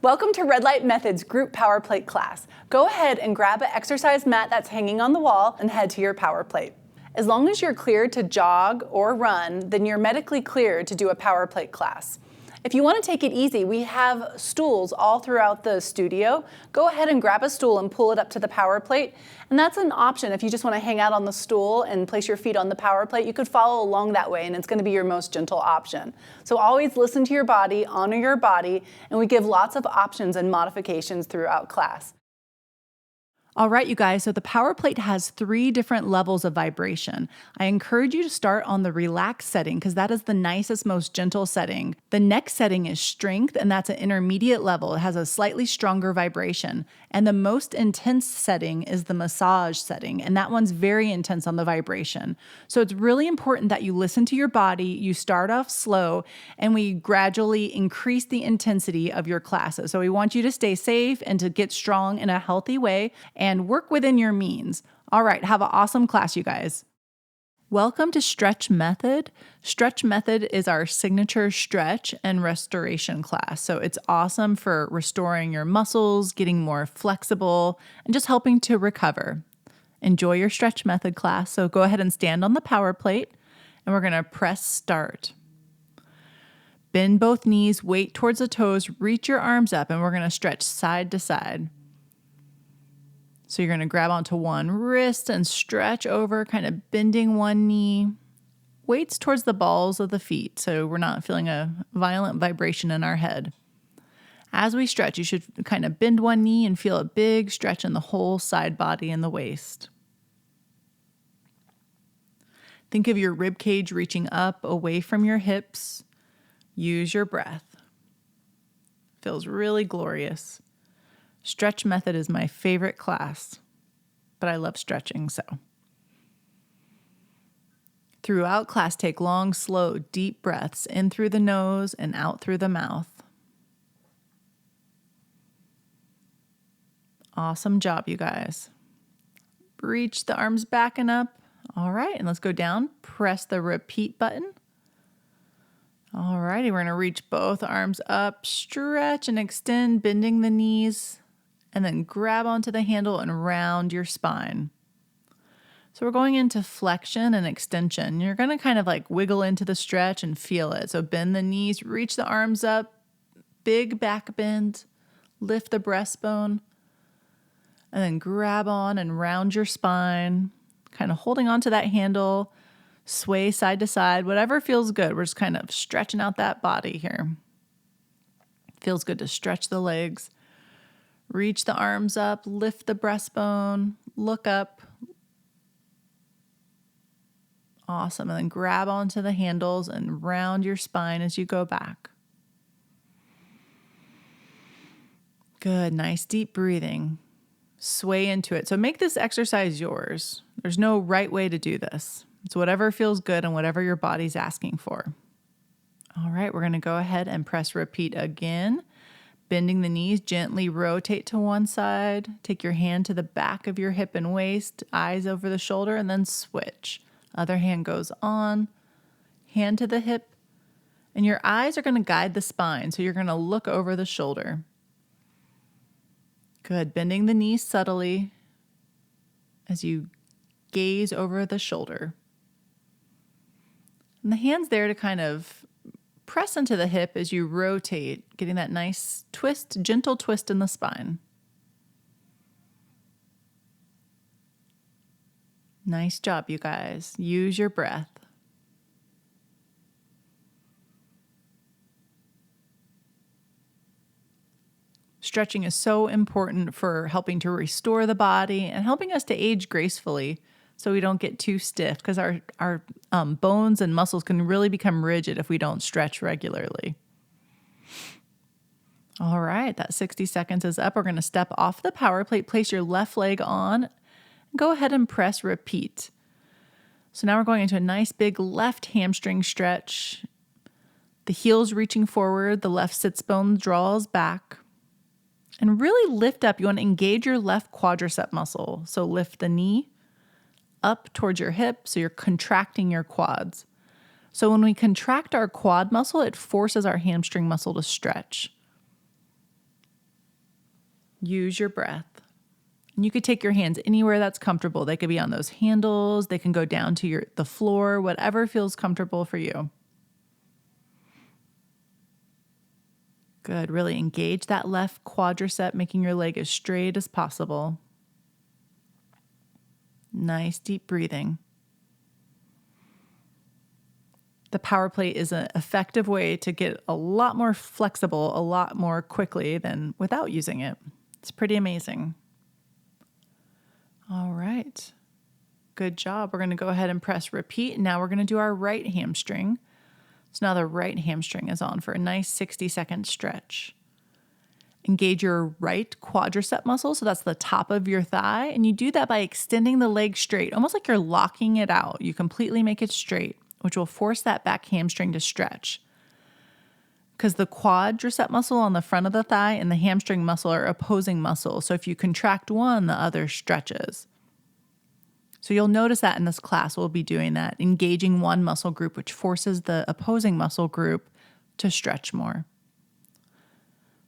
Welcome to Red Light Methods Group Power Plate class. Go ahead and grab an exercise mat that's hanging on the wall and head to your power plate. As long as you're cleared to jog or run, then you're medically cleared to do a power plate class. If you want to take it easy, we have stools all throughout the studio. Go ahead and grab a stool and pull it up to the power plate. And that's an option if you just want to hang out on the stool and place your feet on the power plate. You could follow along that way and it's going to be your most gentle option. So always listen to your body, honor your body, and we give lots of options and modifications throughout class. All right, you guys, so the power plate has 3 different levels of vibration. I encourage you to start on the relaxed setting because that is the nicest, most gentle setting. The next setting is strength, and that's an intermediate level. It has a slightly stronger vibration. And the most intense setting is the massage setting, and that one's very intense on the vibration. So it's really important that you listen to your body, you start off slow, and we gradually increase the intensity of your classes. So we want you to stay safe and to get strong in a healthy way and work within your means. All right, have an awesome class, you guys. Welcome to Stretch Method. Stretch Method is our signature stretch and restoration class. So it's awesome for restoring your muscles, getting more flexible, and just helping to recover. Enjoy your Stretch Method class. So go ahead and stand on the power plate, and we're gonna press start. Bend both knees, weight towards the toes, reach your arms up, and we're gonna stretch side to side. So you're going to grab onto one wrist and stretch over, kind of bending one knee. Weights towards the balls of the feet so we're not feeling a violent vibration in our head. As we stretch, you should kind of bend one knee and feel a big stretch in the whole side body and the waist. Think of your rib cage reaching up away from your hips. Use your breath. Feels really glorious. Stretch Method is my favorite class, but I love stretching, so. Throughout class, take long, slow, deep breaths in through the nose and out through the mouth. Awesome job, you guys. Reach the arms back and up. All right, and let's go down. Press the repeat button. All righty, we're going to reach both arms up, stretch and extend, bending the knees. And then grab onto the handle and round your spine. So we're going into flexion and extension. You're going to kind of like wiggle into the stretch and feel it. So bend the knees, reach the arms up, big back bend, lift the breastbone, and then grab on and round your spine, kind of holding onto that handle, sway side to side, whatever feels good. We're just kind of stretching out that body here. Feels good to stretch the legs. Reach the arms up, lift the breastbone, look up. Awesome. And then grab onto the handles and round your spine as you go back. Good. Nice deep breathing. Sway into it. So make this exercise yours. There's no right way to do this. It's whatever feels good and whatever your body's asking for. All right, we're going to go ahead and press repeat again. Bending the knees, gently rotate to one side. Take your hand to the back of your hip and waist, eyes over the shoulder, and then switch. Other hand goes on, hand to the hip, and your eyes are going to guide the spine, so you're going to look over the shoulder. Good. Bending the knees subtly as you gaze over the shoulder. And the hand's there to kind of press into the hip as you rotate, getting that nice twist, gentle twist in the spine. Nice job, you guys. Use your breath. Stretching is so important for helping to restore the body and helping us to age gracefully so we don't get too stiff because our bones and muscles can really become rigid if we don't stretch regularly. All right, that 60 seconds is up. We're going to step off the power plate, place your left leg on, go ahead and press repeat. So now we're going into a nice big left hamstring stretch. The heel's reaching forward, the left sits bone draws back. And really lift up. You want to engage your left quadricep muscle. So lift the knee up towards your hip, so you're contracting your quads. So when we contract our quad muscle, it forces our hamstring muscle to stretch. Use your breath. And you could take your hands anywhere that's comfortable. They could be on those handles. They can go down to the floor, whatever feels comfortable for you. Good. Really engage that left quadricep, making your leg as straight as possible. Nice deep breathing. The power plate is an effective way to get a lot more flexible, a lot more quickly than without using it. It's pretty amazing. All right. Good job. We're going to go ahead and press repeat. Now we're going to do our right hamstring. So now the right hamstring is on for a nice 60-second stretch. Engage your right quadricep muscle, so that's the top of your thigh, and you do that by extending the leg straight, almost like you're locking it out. You completely make it straight, which will force that back hamstring to stretch. Because the quadricep muscle on the front of the thigh and the hamstring muscle are opposing muscles. So if you contract one, the other stretches. So you'll notice that in this class, we'll be doing that, engaging one muscle group, which forces the opposing muscle group to stretch more.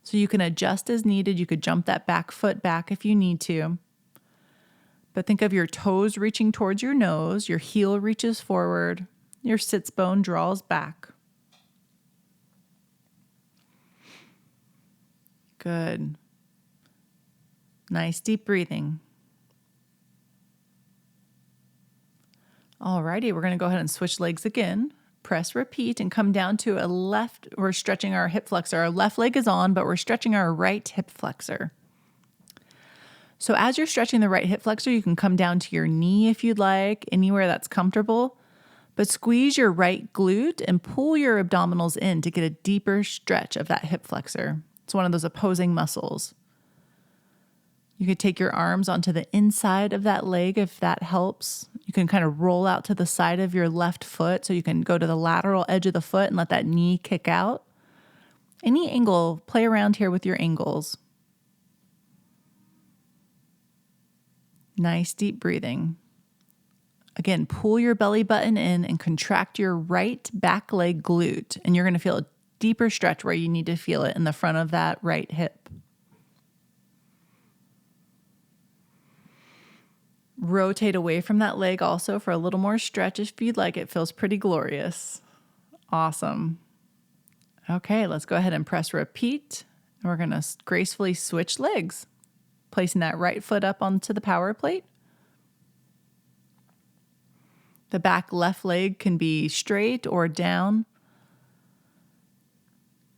So you can adjust as needed. You could jump that back foot back if you need to. But think of your toes reaching towards your nose, your heel reaches forward, your sits bone draws back. Good. Nice deep breathing. Alrighty, we're going to go ahead and switch legs again. Press repeat and come down to a left. We're stretching our hip flexor. Our left leg is on, but we're stretching our right hip flexor. So as you're stretching the right hip flexor, you can come down to your knee if you'd like, anywhere that's comfortable. But squeeze your right glute and pull your abdominals in to get a deeper stretch of that hip flexor. It's one of those opposing muscles. You could take your arms onto the inside of that leg if that helps. You can kind of roll out to the side of your left foot so you can go to the lateral edge of the foot and let that knee kick out. Any angle, play around here with your angles. Nice deep breathing. Again, pull your belly button in and contract your right back leg glute, and you're going to feel a deeper stretch where you need to feel it in the front of that right hip. Rotate away from that leg also for a little more stretch if you'd like. It feels pretty glorious. Awesome. Okay, let's go ahead and press repeat. And we're going to gracefully switch legs, placing that right foot up onto the power plate. The back left leg can be straight or down.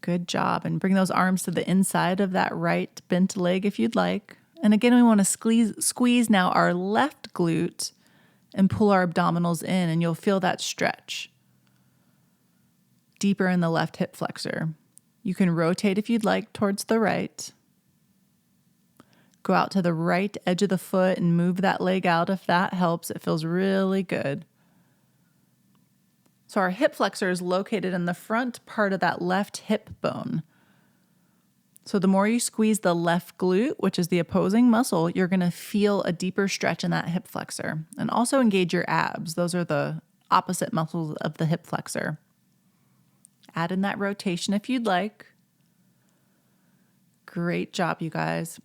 Good job. And bring those arms to the inside of that right bent leg if you'd like. And again, we want to squeeze now our left glute and pull our abdominals in, and you'll feel that stretch deeper in the left hip flexor. You can rotate if you'd like towards the right. Go out to the right edge of the foot and move that leg out if that helps. It feels really good. So our hip flexor is located in the front part of that left hip bone. So the more you squeeze the left glute, which is the opposing muscle, you're going to feel a deeper stretch in that hip flexor. And also engage your abs. Those are the opposite muscles of the hip flexor. Add in that rotation if you'd like. Great job, you guys.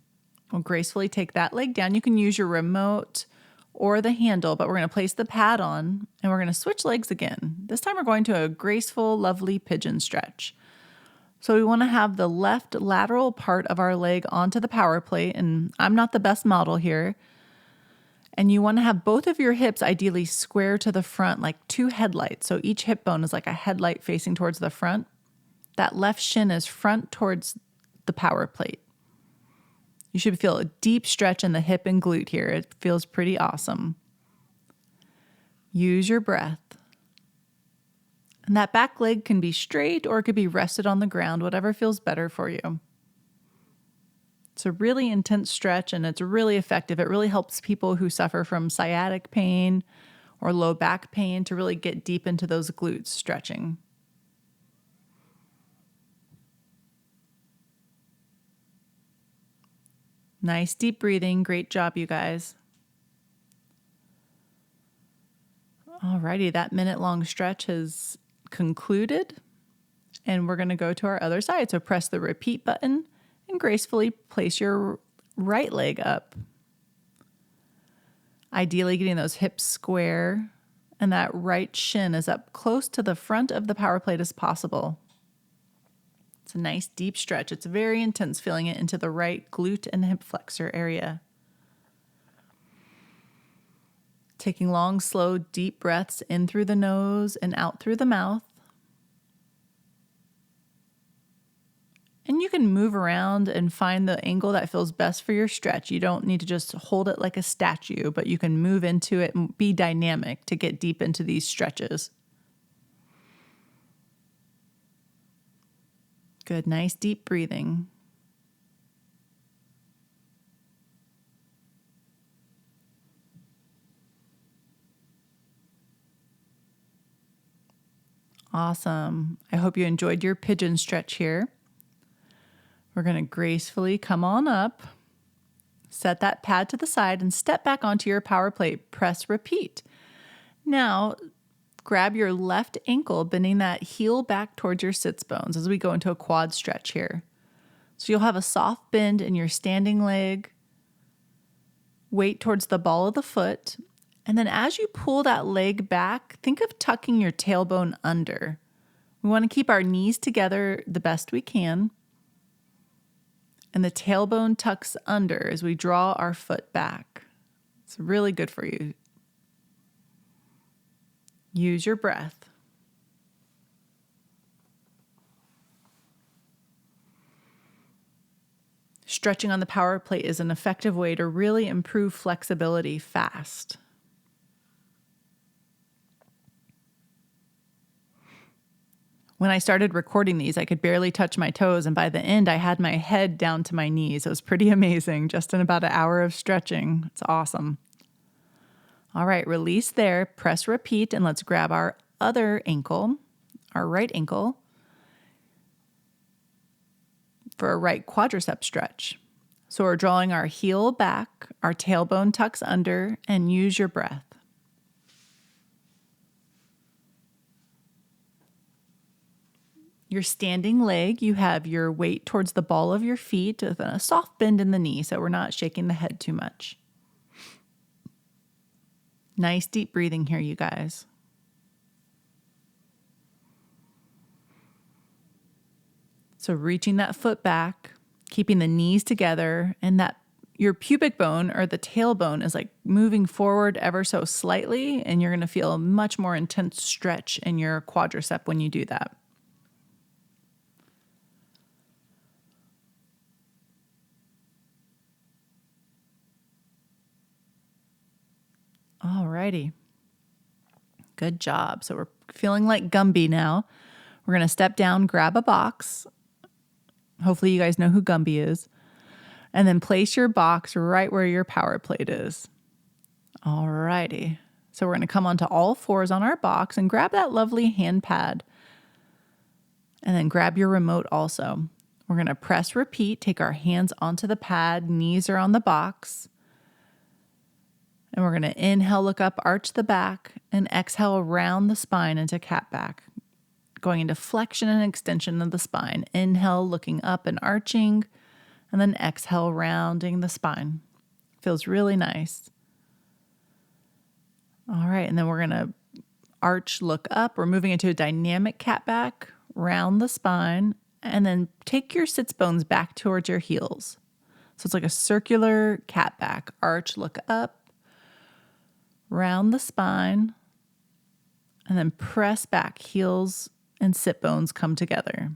We'll gracefully take that leg down. You can use your remote or the handle, but we're going to place the pad on and we're going to switch legs again. This time we're going to a graceful, lovely pigeon stretch. So we want to have the left lateral part of our leg onto the power plate, and I'm not the best model here. And you want to have both of your hips ideally square to the front like two headlights. So each hip bone is like a headlight facing towards the front. That left shin is front towards the power plate. You should feel a deep stretch in the hip and glute here. It feels pretty awesome. Use your breath. And that back leg can be straight or it could be rested on the ground, whatever feels better for you. It's a really intense stretch and it's really effective. It really helps people who suffer from sciatic pain or low back pain to really get deep into those glutes stretching. Nice deep breathing. Great job, you guys. Alrighty, that minute-long stretch has concluded, and we're going to go to our other side. So press the repeat button and gracefully place your right leg up. Ideally getting those hips square and that right shin is up close to the front of the power plate as possible. It's a nice deep stretch. It's very intense, feeling it into the right glute and hip flexor area. Taking long, slow, deep breaths in through the nose and out through the mouth. And you can move around and find the angle that feels best for your stretch. You don't need to just hold it like a statue, but you can move into it and be dynamic to get deep into these stretches. Good, nice deep breathing. Awesome. I hope you enjoyed your pigeon stretch here. We're going to gracefully come on up, set that pad to the side, and step back onto your power plate. Press repeat. Now, grab your left ankle, bending that heel back towards your sits bones as we go into a quad stretch here. So you'll have a soft bend in your standing leg, weight towards the ball of the foot, and then as you pull that leg back, think of tucking your tailbone under. We want to keep our knees together the best we can, and the tailbone tucks under as we draw our foot back. It's really good for you. Use your breath. Stretching on the power plate is an effective way to really improve flexibility fast. When I started recording these, I could barely touch my toes, and by the end, I had my head down to my knees. It was pretty amazing, just in about an hour of stretching. It's awesome. All right, release there, press repeat, and let's grab our other ankle, our right ankle, for a right quadricep stretch. So we're drawing our heel back, our tailbone tucks under, and use your breath. Your standing leg, you have your weight towards the ball of your feet with a soft bend in the knee so we're not shaking the head too much. Nice deep breathing here, you guys. So reaching that foot back, keeping the knees together, and that your pubic bone or the tailbone is like moving forward ever so slightly, and you're going to feel a much more intense stretch in your quadricep when you do that. Alrighty. Good job. So we're feeling like Gumby now. We're going to step down, grab a box. Hopefully you guys know who Gumby is. And then place your box right where your power plate is. Alrighty. So we're going to come onto all fours on our box and grab that lovely hand pad. And then grab your remote also. We're going to press repeat, take our hands onto the pad, knees are on the box. And we're going to inhale, look up, arch the back, and exhale, round the spine into cat back. Going into flexion and extension of the spine. Inhale, looking up and arching, and then exhale, rounding the spine. Feels really nice. All right, and then we're going to arch, look up. We're moving into a dynamic cat back, round the spine, and then take your sits bones back towards your heels. So it's like a circular cat back. Arch, look up. Round the spine, and then press back. Heels and sit bones come together.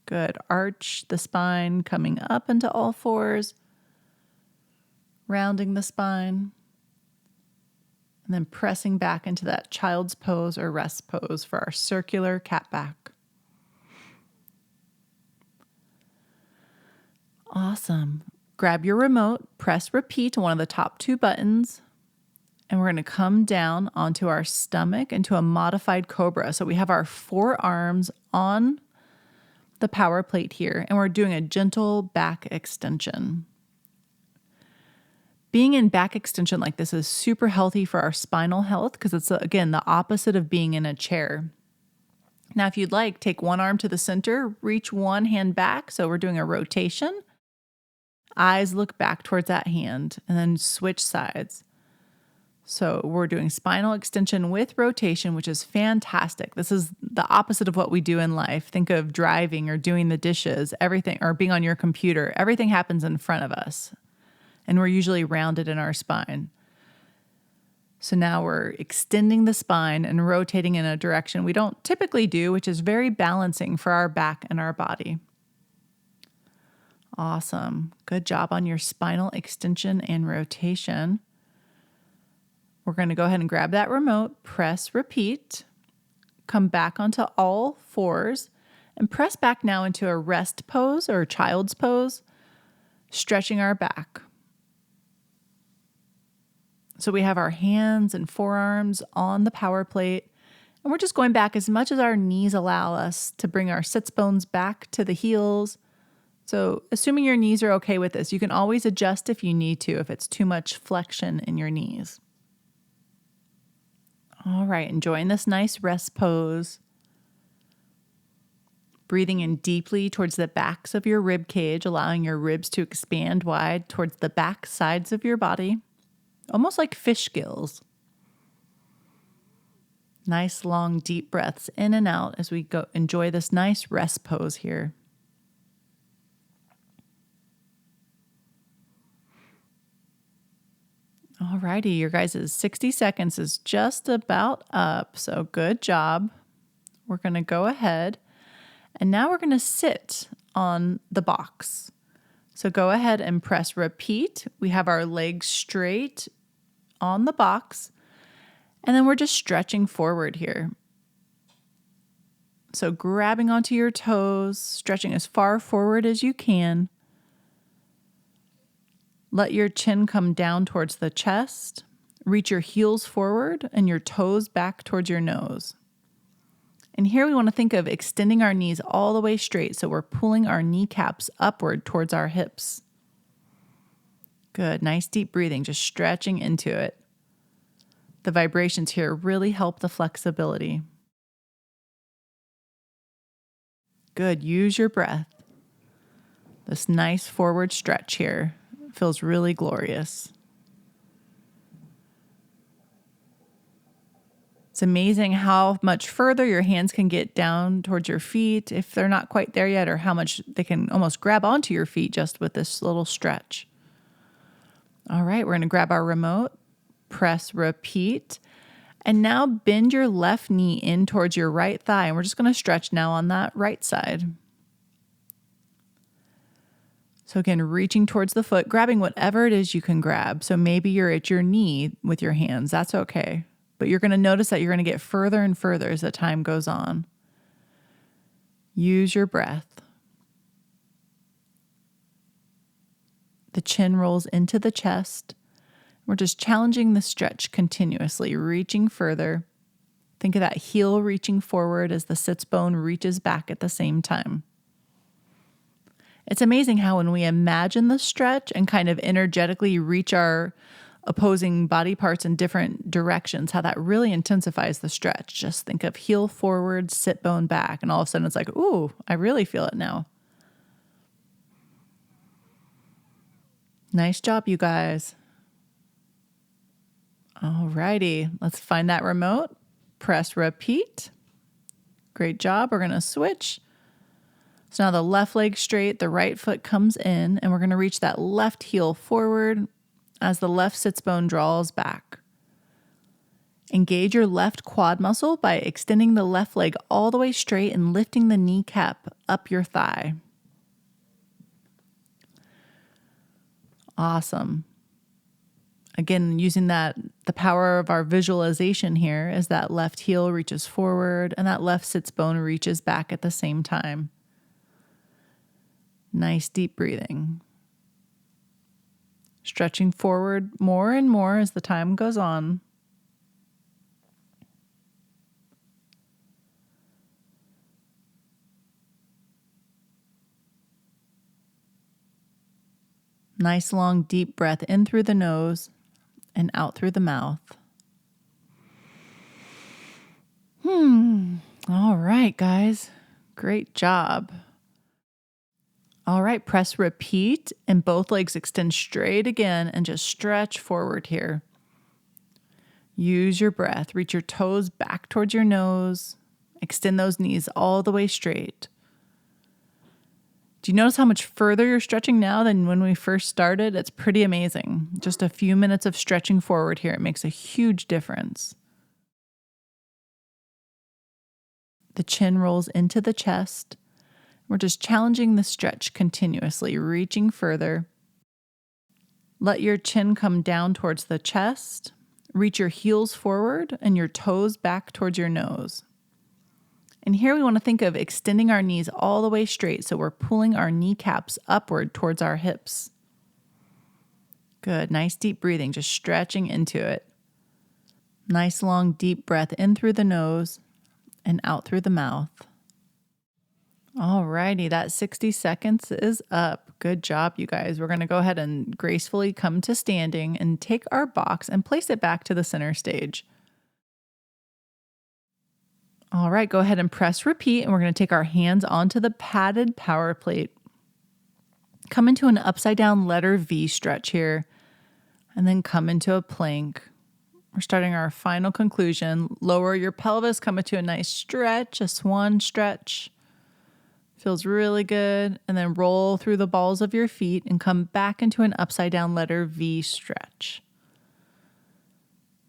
Good. Arch the spine, coming up into all fours, rounding the spine, and then pressing back into that child's pose or rest pose for our circular cat back. Awesome. Grab your remote, press repeat on one of the top two buttons, and we're going to come down onto our stomach into a modified cobra. So we have our forearms on the power plate here, and we're doing a gentle back extension. Being in back extension like this is super healthy for our spinal health because it's, again, the opposite of being in a chair. Now, if you'd like, take one arm to the center, reach one hand back. So we're doing a rotation. Eyes look back towards that hand, and then switch sides. So we're doing spinal extension with rotation, which is fantastic. This is the opposite of what we do in life. Think of driving or doing the dishes, everything, or being on your computer. Everything happens in front of us, and we're usually rounded in our spine. So now we're extending the spine and rotating in a direction we don't typically do, which is very balancing for our back and our body. Awesome. Good job on your spinal extension and rotation. We're going to go ahead and grab that remote, press repeat, come back onto all fours, and press back now into a rest pose or child's pose, stretching our back. So we have our hands and forearms on the power plate, and we're just going back as much as our knees allow us to bring our sits bones back to the heels. So assuming your knees are okay with this, you can always adjust if you need to, if it's too much flexion in your knees. All right, enjoying this nice rest pose. Breathing in deeply towards the backs of your rib cage, allowing your ribs to expand wide towards the back sides of your body, almost like fish gills. Nice long deep breaths in and out as we go enjoy this nice rest pose here. Alrighty, your guys' 60 seconds is just about up, so good job. We're going to go ahead, and now we're going to sit on the box. So go ahead and press repeat. We have our legs straight on the box, and then we're just stretching forward here. So grabbing onto your toes, stretching as far forward as you can. Let your chin come down towards the chest. Reach your heels forward and your toes back towards your nose. And here we want to think of extending our knees all the way straight, so we're pulling our kneecaps upward towards our hips. Good, nice deep breathing, just stretching into it. The vibrations here really help the flexibility. Good, use your breath. This nice forward stretch here feels really glorious. It's amazing how much further your hands can get down towards your feet if they're not quite there yet, or how much they can almost grab onto your feet just with this little stretch. All right, we're going to grab our remote, press repeat, and now bend your left knee in towards your right thigh, and we're just going to stretch now on that right side. So again, reaching towards the foot, grabbing whatever it is you can grab. So maybe you're at your knee with your hands. That's okay. But you're going to notice that you're going to get further and further as the time goes on. Use your breath. The chin rolls into the chest. We're just challenging the stretch continuously, reaching further. Think of that heel reaching forward as the sits bone reaches back at the same time. It's amazing how when we imagine the stretch and kind of energetically reach our opposing body parts in different directions, how that really intensifies the stretch. Just think of heel forward, sit bone back, and all of a sudden it's like, ooh, I really feel it now. Nice job, you guys. All righty, let's find that remote. Press repeat. Great job. We're going to switch. So now the left leg straight, the right foot comes in, and we're going to reach that left heel forward as the left sits bone draws back. Engage your left quad muscle by extending the left leg all the way straight and lifting the kneecap up your thigh. Awesome. Again, using the power of our visualization here as that left heel reaches forward and that left sits bone reaches back at the same time. Nice deep breathing. Stretching forward more and more as the time goes on. Nice long deep breath in through the nose and out through the mouth. All right, guys. Great job. All right, press repeat and both legs extend straight again and just stretch forward here. Use your breath. Reach your toes back towards your nose. Extend those knees all the way straight. Do you notice how much further you're stretching now than when we first started? It's pretty amazing. Just a few minutes of stretching forward here. It makes a huge difference. The chin rolls into the chest. We're just challenging the stretch continuously, reaching further. Let your chin come down towards the chest. Reach your heels forward and your toes back towards your nose. And here we want to think of extending our knees all the way straight, so we're pulling our kneecaps upward towards our hips. Good, nice deep breathing, just stretching into it. Nice long deep breath in through the nose and out through the mouth. Alrighty, that 60 seconds is up. Good job, you guys. We're going to go ahead and gracefully come to standing and take our box and place it back to the center stage. All right, go ahead and press repeat, and we're going to take our hands onto the padded power plate. Come into an upside down letter V stretch here, and then come into a plank. We're starting our final conclusion. Lower your pelvis, come into a nice stretch, a swan stretch. Feels really good. And then roll through the balls of your feet and come back into an upside down letter V stretch.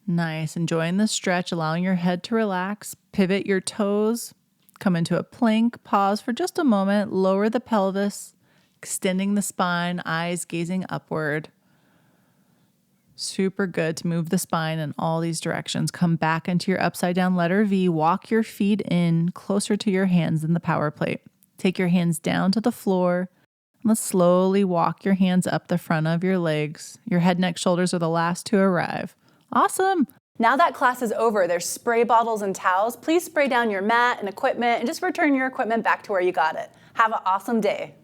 Nice. Enjoying the stretch, allowing your head to relax. Pivot your toes. Come into a plank. Pause for just a moment. Lower the pelvis, extending the spine, eyes gazing upward. Super good to move the spine in all these directions. Come back into your upside down letter V. Walk your feet in closer to your hands in the power plate. Take your hands down to the floor. Let's slowly walk your hands up the front of your legs. Your head, neck, shoulders are the last to arrive. Awesome. Now that class is over, there's spray bottles and towels. Please spray down your mat and equipment and just return your equipment back to where you got it. Have an awesome day.